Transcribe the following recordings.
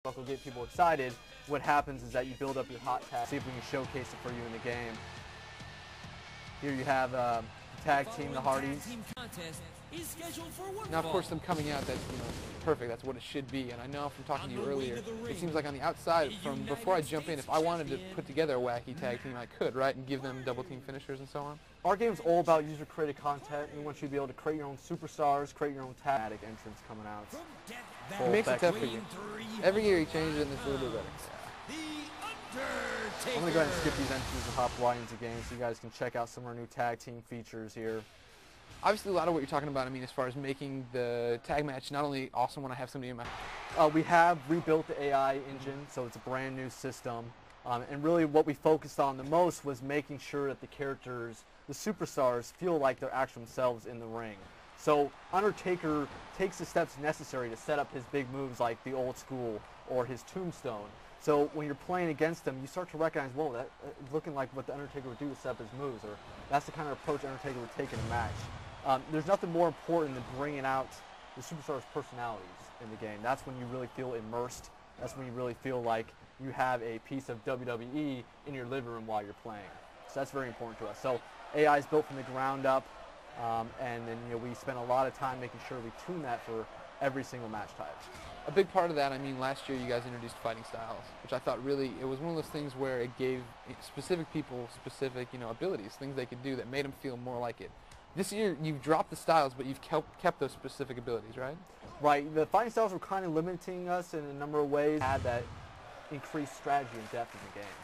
will get people excited. What happens is that you build up your hot tag. See if we can showcase it for you in the game. Here you have the tag team, the Hardys. Now, of course, them coming out, that's perfect. That's what it should be. And I know from talking to you earlier, it seems like on the outside, from before I jump in, if I wanted to put together a wacky tag team, I could, right? And give them double team finishers and so on. Our game's all about user-created content. We want you to be able to create your own superstars, create your own tag entrance coming out. It makes it tough for you. Every year he changes it and it's a little bit better. I'm going to go ahead and skip these entries and hop right into games so you guys can check out some of our new tag team features here. Obviously, a lot of what you're talking about, I mean, as far as making the tag match not only awesome when I have somebody in my... We have rebuilt the AI engine, so it's a brand new system. And really what we focused on the most was making sure that the characters, the superstars, feel like they're actually themselves in the ring. So Undertaker takes the steps necessary to set up his big moves like the old school or his tombstone. So when you're playing against him, you start to recognize, whoa, that's looking like what the Undertaker would do to set up his moves, or that's the kind of approach Undertaker would take in a match. There's nothing more important than bringing out the superstars' personalities in the game. That's when you really feel immersed. That's when you really feel like you have a piece of WWE in your living room while you're playing. So that's very important to us. So AI is built from the ground up, and then we spent a lot of time making sure we tune that for every single match type. A big part of that, I mean, last year you guys introduced fighting styles, which I thought really, it was one of those things where it gave specific people specific, abilities, things they could do that made them feel more like it. This year, you've dropped the styles, but you've kept those specific abilities, right? Right. The fighting styles were kind of limiting us in a number of ways. Had that increased strategy and depth in the game.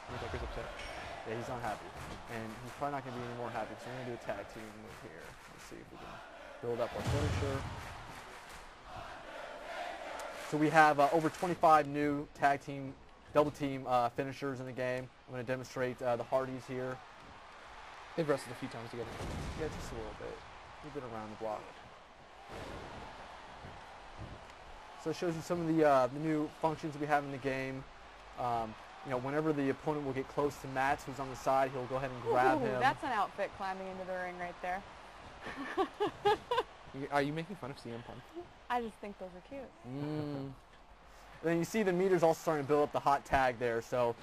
Undertaker's upset. Yeah, he's unhappy. And he's probably not going to be any more happy, so we're going to do a tag team move here. Let's see if we can build up our finisher. So we have over 25 new tag team, double team finishers in the game. I'm going to demonstrate the Hardys here. They've wrestled a few times together. Yeah, just a little bit. We've been around the block. So it shows you some of the new functions we have in the game. Whenever the opponent will get close to Matt, who's on the side, he'll go ahead and grab him. That's an outfit climbing into the ring right there. Are you making fun of CM Punk? I just think those are cute. And then you see the meters also starting to build up the hot tag there. So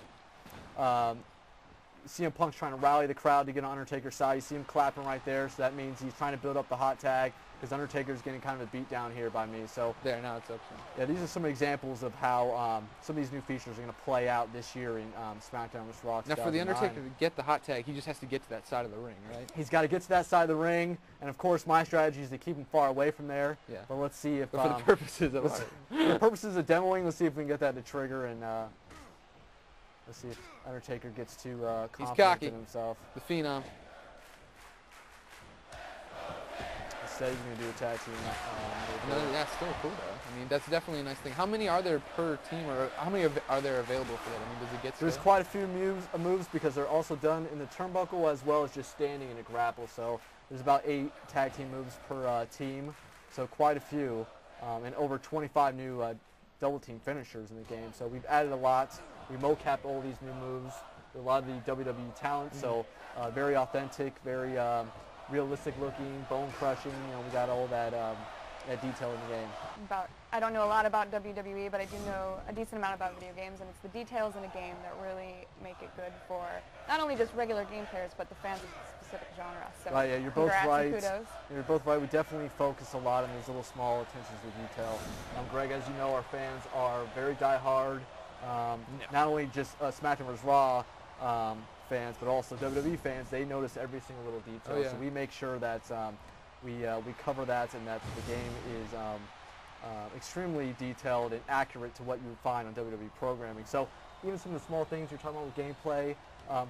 CM Punk's trying to rally the crowd to get on Undertaker's side. You see him clapping right there, so that means he's trying to build up the hot tag because Undertaker's getting kind of a beat down here by me. So there, now it's up. Yeah, these are some examples of how some of these new features are going to play out this year in Smackdown vs. Raw 2009. Now, for the Undertaker to get the hot tag, he just has to get to that side of the ring, right? He's got to get to that side of the ring, and of course, my strategy is to keep him far away from there. Yeah. But let's see if but for the purposes of for the purposes of demoing, let's see if we can get that to trigger, and let's see if Undertaker gets too confident in himself. The Phenom. Instead, he's going to do a tag team. No, that's still cool, though. I mean, that's definitely a nice thing. How many are there per team, or how many are there available for that? I mean, does it get There's quite a few moves because they're also done in the turnbuckle as well as just standing in a grapple. So there's about 8 tag team moves per team, so quite a few, and over 25 new double team finishers in the game. So we've added a lot. We mocapped all these new moves. A lot of the WWE talent, so very authentic, very realistic looking, bone crushing. We got all that detail in the game. I don't know a lot about WWE, but I do know a decent amount about video games, and it's the details in a game that really make it good for not only just regular game players, but the fans of a specific genre. So right, yeah, you're both right. Kudos. You're both right. We definitely focus a lot on these little small attentions to detail. Greg, as you know, our fans are very die-hard. Not only just Smackdown vs. Raw fans, but also WWE fans. They notice every single little detail. Oh, yeah. So we make sure that we cover that, and that the game is extremely detailed and accurate to what you would find on WWE programming. So even some of the small things you're talking about with gameplay,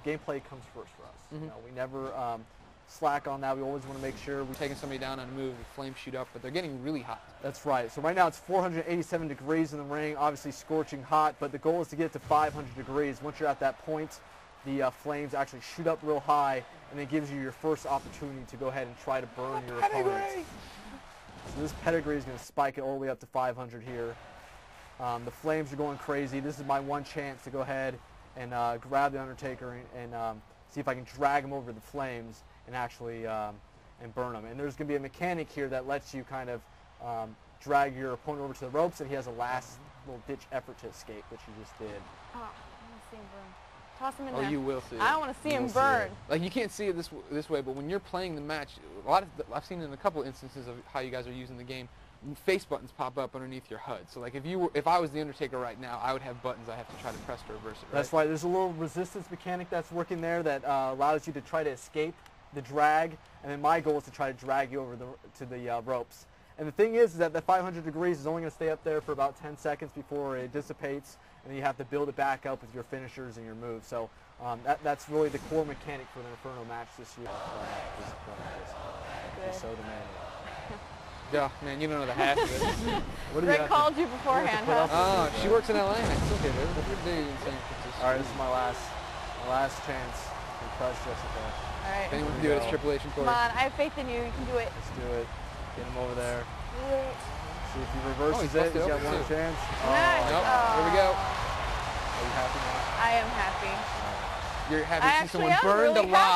gameplay comes first for us. We never slack on that. We always want to make sure we're taking somebody down on a move, the flames shoot up, but they're getting really hot. That's right. So right now it's 487 degrees in the ring, obviously scorching hot, but the goal is to get to 500 degrees. Once you're at that point, the flames actually shoot up real high, and it gives you your first opportunity to go ahead and try to burn your opponent. So this pedigree is going to spike it all the way up to 500 here. The flames are going crazy. This is my one chance to go ahead and grab the Undertaker and see if I can drag him over the flames and actually and burn him. And there's going to be a mechanic here that lets you kind of drag your opponent over to the ropes, and he has a last little ditch effort to escape, which you just did. Oh, I want to see him burn. Toss him in Oh, there. you will see it. I don't want to see him will see burn. it. Like, you can't see it this way, but when you're playing the match, I've seen in a couple instances of how you guys are using the game, face buttons pop up underneath your HUD. So like if I was the Undertaker right now, I would have buttons I have to try to press to reverse it. Right? That's right. There's a little resistance mechanic that's working there that allows you to try to escape the drag, and then my goal is to try to drag you over to the ropes. And the thing is that the 500 degrees is only going to stay up there for about 10 seconds before it dissipates, and then you have to build it back up with your finishers and your moves. So that's really the core mechanic for the Inferno match this year. Good. So demanding. Yeah, man, you don't know the half of it. What do you Greg have called to, you beforehand, put huh? up Oh, she works in LA, and I still get it. What do you do in San Francisco? All right, this is my last chance to impress Jessica. All right. If anyone can Here do we it, it's go. Triple H and Come Corey. on, I have faith in you. You can do it. Let's do it. Get him over there. Do it. See if he reverses he's it. busted He's got open, one too. chance. Nice. Nope. Oh. Here we go. Are you happy now? I am happy. You're happy I to see actually someone am burned really alive.